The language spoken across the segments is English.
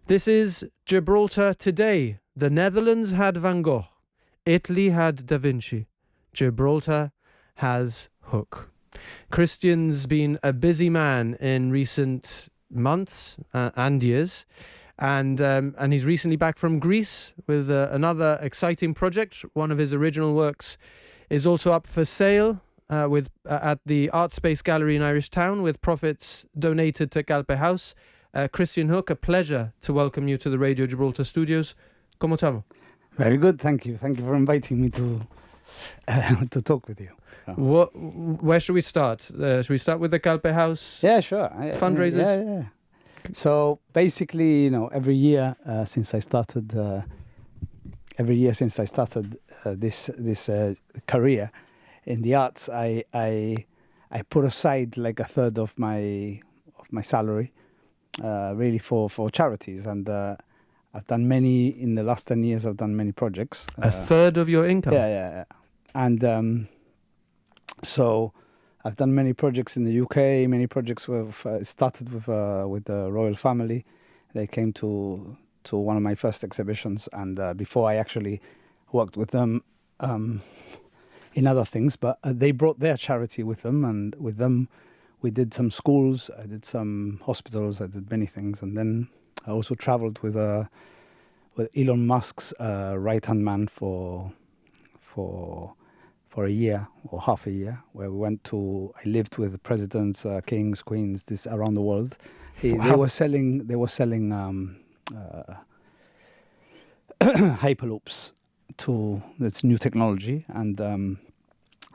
This is Gibraltar today. The Netherlands had Van Gogh. Italy had Da Vinci. Gibraltar has Hook. Christian's been a busy man in recent months and years. And he's recently back from Greece with another exciting project. One of his original works is also up for sale at the Art Space Gallery in Irish Town, with profits donated to Calpe House. Christian Hook, a pleasure to welcome you to the Radio Gibraltar studios. ¿Cómo estamos? Very good, thank you. Thank you for inviting me to talk with you. Where should we start? Should we start with the Calpe House? Yeah, sure. Fundraisers? Yeah. So basically, every year since I started this career in the arts, I put aside like a third of my salary, really for charities, and I've done many in the last 10 years. I've done many projects. A third of your income? Yeah. And so I've done many projects in the UK. Many projects started with the royal family. They came to one of my first exhibitions, and before I actually worked with them in other things, but they brought their charity with them, and with them we did some schools, I did some hospitals, I did many things, and then I also traveled with Elon Musk's right-hand man for a year or half a year, where I lived with the presidents, kings, queens, this around the world. They were selling hyperloops that's new technology, and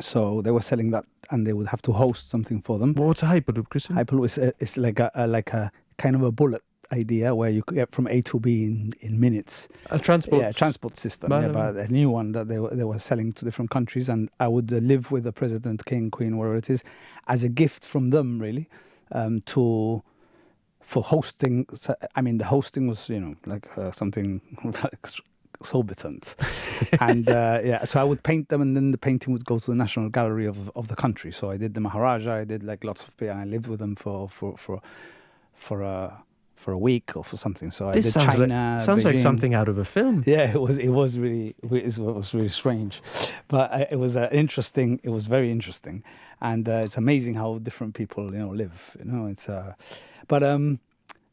so they were selling that, and they would have to host something for them. What's a hyperloop, Christian? Hyperloop is like a kind of a bullet idea where you could get from A to B in minutes. A transport system. But a new one that they were selling to different countries, and I would live with the president, king, queen, whatever it is, as a gift from them, really, for hosting. I mean, the hosting was something exorbitant, and so I would paint them, and then the painting would go to the National Gallery of the country. So I did the Maharaja. I did like lots of people, and I lived with them for a week or for something. So this I did China. Sounds like Beijing. something out of a film. Yeah, it was really strange, but it was interesting. It was very interesting, and it's amazing how different people live. It's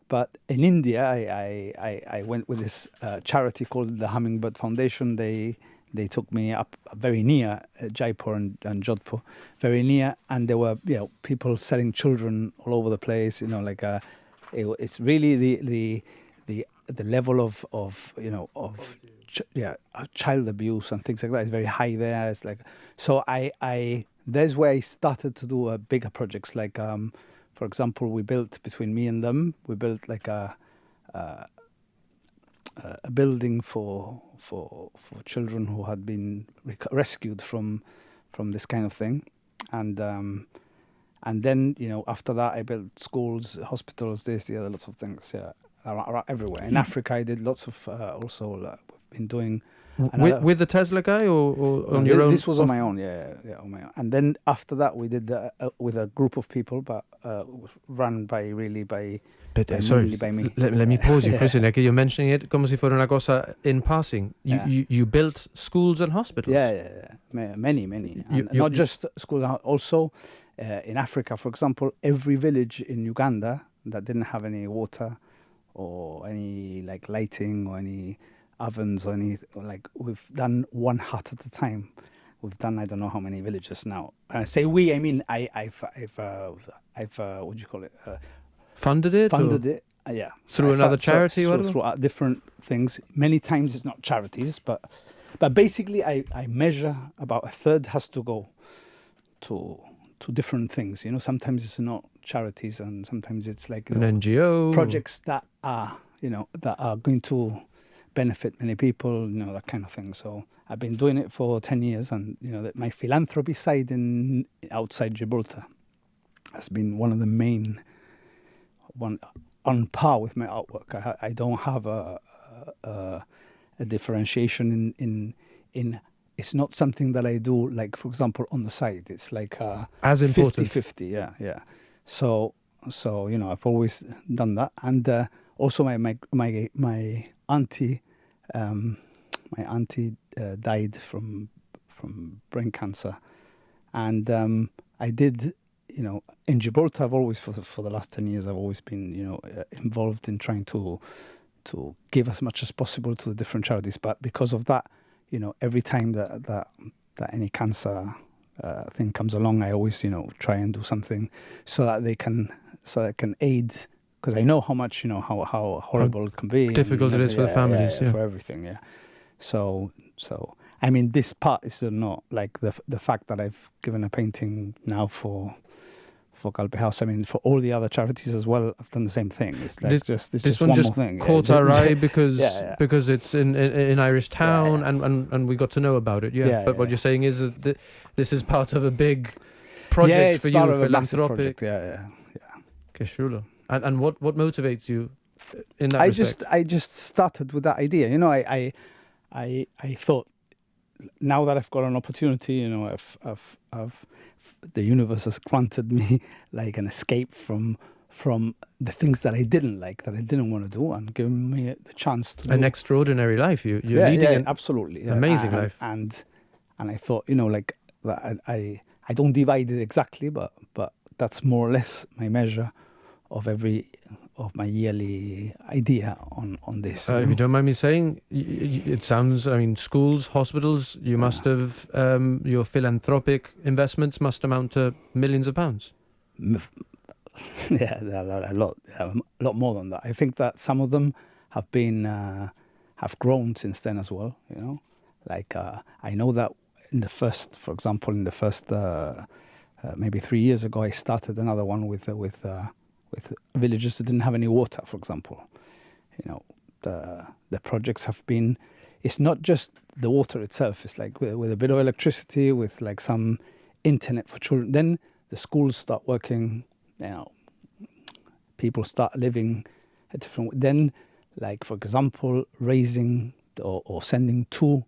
but in India, I went with this charity called the Hummingbird Foundation. They took me up very near Jaipur and Jodhpur, very near, and there were people selling children all over the place. It's really the level of child abuse and things like that is very high there. It's like, so there's where I started to do bigger projects. Like for example, we built between me and them. We built like a building for children who had been rescued from this kind of thing, and then after that I built schools, hospitals, this, the other, lots of things, everywhere. In Africa I did lots of also we've been doing with the Tesla guy or on your own. This was on my own, on my own. And then after that we did with a group of people, but run by me. Let me pause you, Christian. Like, you're mentioning it como si fuera una cosa in passing. You built schools and hospitals. Many. Not just schools, also in Africa, for example, every village in Uganda that didn't have any water or any like lighting or any ovens or any, like, we've done one hut at a time. We've done I don't know how many villages now. Say we, I mean I've what do you call it? Funded it, yeah. Through another charity, through different things. Many times it's not charities, but basically I measure about a third has to go to different things. Sometimes it's not charities, and sometimes it's like an NGO projects that are that are going to benefit many people, that kind of thing. So I've been doing it for 10 years, and my philanthropy side outside Gibraltar has been one of the main one, on par with my artwork. I don't have a differentiation in it's not something that I do, like, for example, on the side. It's like as important 50-50, yeah. So I've always done that, and also my auntie, died from brain cancer, and I did, in Gibraltar. I've always for the last 10 years I've always been involved in trying to give as much as possible to the different charities. But because of that, every time that any cancer thing comes along, I always try and do something so that they can aid, because I know how much how horrible it can be, difficult it is for the families, for everything. So I mean, this part is not like the fact that I've given a painting now for Galway House. I mean, for all the other charities as well, I've done the same thing. It's like this just one one just more thing. caught our eye because because it's in Irish town, Yeah. and we got to know about it. But what you're saying is that this is part of a big Yeah, project it's for part you, of a massive philanthropic. project. Okay, sure. And what motivates you in that respect? I just started with that idea. I thought, now that I've got an opportunity, I've the universe has granted me like an escape from the things that I didn't like, that I didn't want to do, and given me the chance to An do extraordinary life. You're leading an absolutely amazing life. and I thought, like that I don't divide it exactly, but that's more or less my measure of my yearly idea on this. If you don't mind me saying, it sounds, I mean, schools, hospitals, you must have, your philanthropic investments must amount to millions of pounds. Yeah, a lot more than that. I think that some of them have been have grown since then as well. Like I know that for example, in the first maybe 3 years ago, I started another one with villages that didn't have any water, for example. The projects have been. It's not just the water itself. It's like with a bit of electricity, with like some internet for children. Then the schools start working. People start living a different way. Then, like for example, raising or sending two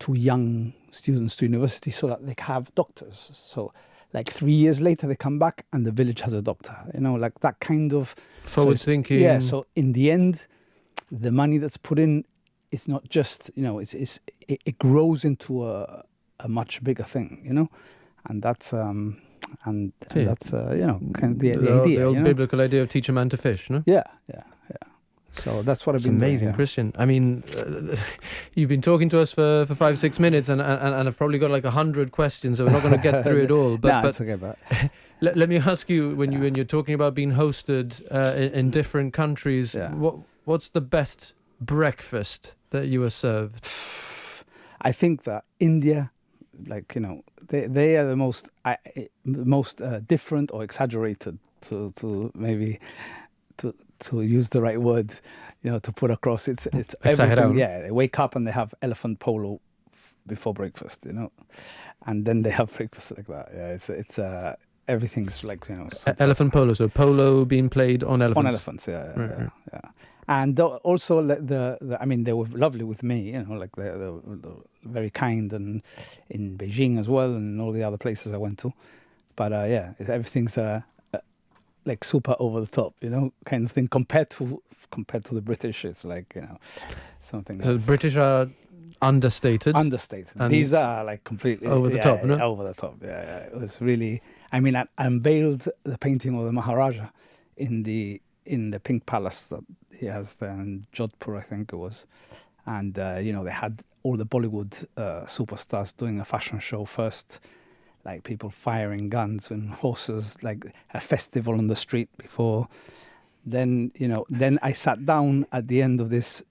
young students to university so that they have doctors. So, like 3 years later, they come back and the village has a doctor. Like that kind of Forward thinking. Yeah. So in the end, the money that's put in, it's not just it grows into a much bigger thing. And that's and that's kind of the idea. The old biblical idea of teach a man to fish, no? Yeah. So that's what I've been amazing, doing. Christian. I mean, you've been talking to us for 5-6 minutes, and I've probably got like 100 questions, so we're not going to get through it all. But it's okay. But let me ask you, when you're talking about being hosted in different countries, what's the best breakfast that you were served? I think that India, like they are the most different or exaggerated to maybe to use the right word, to put across. It's everything. Yeah, they wake up and they have elephant polo before breakfast, and then they have breakfast like that. Yeah, it's everything's like elephant polo. So polo being played on elephants. On elephants, yeah. And also I mean, they were lovely with me, like they're very kind, and in Beijing as well, and all the other places I went to. But everything's like super over the top, kind of thing, compared to the British. It's like something. So else. the British are understated. And these are like completely over the top, no? Over the top. Yeah. It was really. I mean, I unveiled the painting of the Maharaja in the Pink Palace that he has there in Jodhpur, I think it was, and they had all the Bollywood superstars doing a fashion show first. Like people firing guns and horses, like a festival on the street before. Then I sat down at the end of this,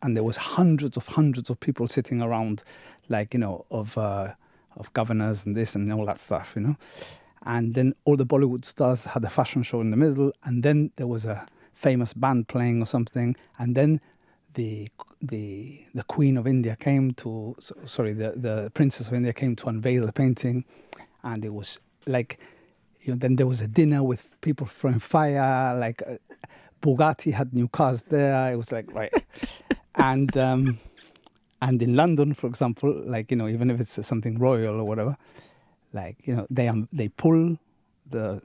and there was hundreds of people sitting around, like of governors and this and all that stuff, And then all the Bollywood stars had a fashion show in the middle, and then there was a famous band playing or something, and then the Queen of India came to, the Princess of India came to unveil the painting, and it was like, then there was a dinner with people throwing fire, like Bugatti had new cars there. It was like, right. And in London, for example, like, even if it's something royal or whatever, like, they pull the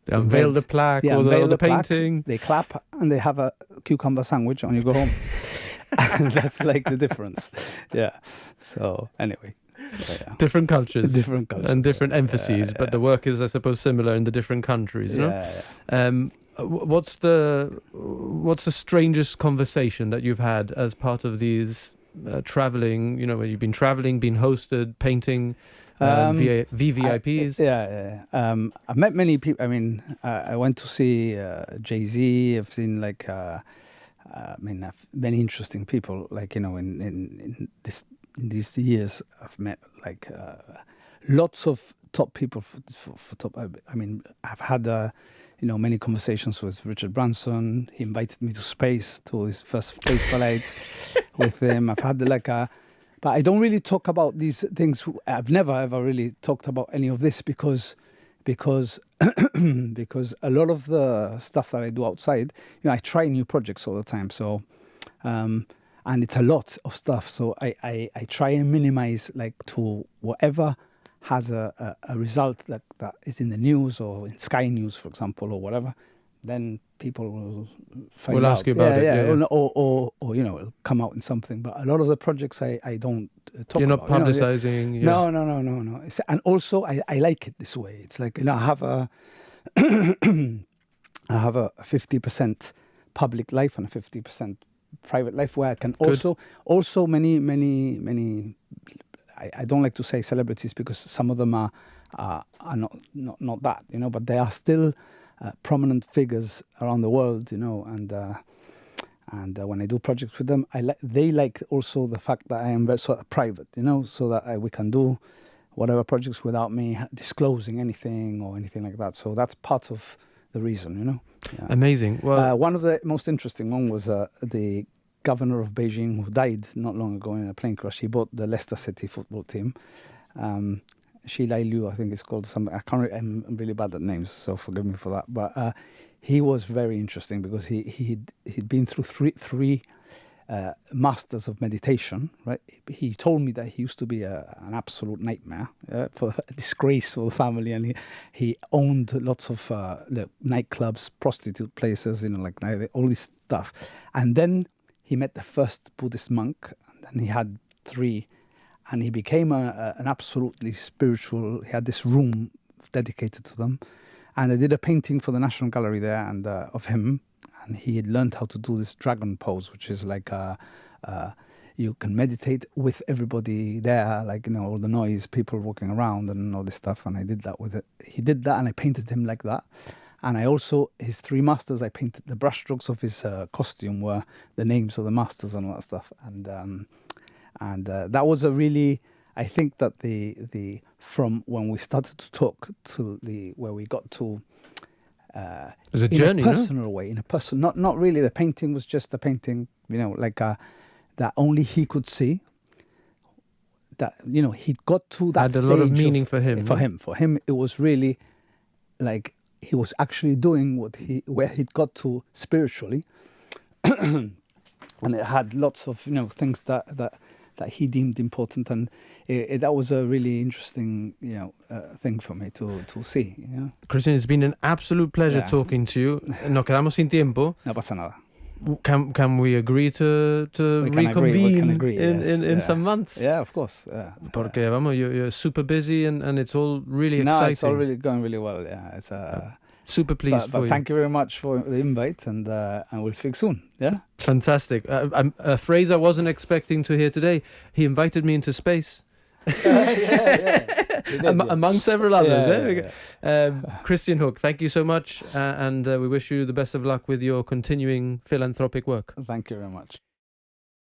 They unveil the plaque They or unveil the plaque, painting. they clap, and they have a cucumber sandwich when you go home. And that's like the difference. Yeah. So anyway. So, yeah. Different cultures. Different cultures. And different emphases, but the work is, I suppose, similar in the different countries, no? What's the strangest conversation that you've had as part of these traveling, you know, when you've been traveling, been hosted, painting VVIPs? I've met many people. I mean, I went to see Jay-Z. I've seen like, many interesting people. Like, you know, in these years, I've met like lots of top people for top. I mean, I've had many conversations with Richard Branson. He invited me to space, to his first space flight with him. I've had but I don't really talk about these things. I've never ever really talked about any of this because because a lot of the stuff that I do outside, I try new projects all the time. So, and it's a lot of stuff. So I try and minimize like to whatever has a result that is in the news or in Sky News, for example, or whatever. Then people will find out. We'll ask you about it. Yeah. Or it'll come out in something. But a lot of the projects I don't talk about. You're not publicizing. No. And also I like it this way. It's like, I have a I have a 50% public life and a 50% private life where I can also many I don't like to say celebrities because some of them are not that, but they are still prominent figures around the world, and when I do projects with them, they like also the fact that I am very sort of private, so that we can do whatever projects without me disclosing anything or anything like that. So that's part of the reason, Yeah. Amazing. Well, one of the most interesting one was the governor of Beijing, who died not long ago in a plane crash. He bought the Leicester City football team. Shi Lai Liu, I think it's called something. I'm really bad at names, so forgive me for that. But he was very interesting because he'd been through three masters of meditation. Right? He told me that he used to be an absolute nightmare for a disgrace for the family, and he owned lots of nightclubs, prostitute places, like all this stuff. And then he met the first Buddhist monk, and then he had 3. And he became an absolutely spiritual. He had this room dedicated to them, and I did a painting for the National Gallery there, and of him. And he had learned how to do this dragon pose, which is like you can meditate with everybody there, like all the noise, people walking around, and all this stuff. And I did that with it. He did that, and I painted him like that. And I also, his 3 masters, I painted the brushstrokes of his costume were the names of the masters and all that stuff. And that was a really, I think that the from when we started to talk to where we got to, it was a journey, in a personal way, not really. The painting was just a painting, like that only he could see. That he got to that. Had a lot of meaning for him. For him, it was really like he was actually doing where he'd got to spiritually, and it had lots of things that he deemed important, and that was a really interesting thing for me to see. Christian, it's been an absolute pleasure talking to you. Nos quedamos sin tiempo. No pasa nada. Can we agree to reconvene in some months? Yeah, of course. Yeah. Porque you're super busy and it's all really exciting. No, it's all really going really well. Yeah, it's super pleased for you. Thank you very much for the invite, and we'll speak soon. Yeah. Fantastic. A phrase I wasn't expecting to hear today. He invited me into space. Among several others. Christian Hook, thank you so much, and we wish you the best of luck with your continuing philanthropic work. Thank you very much.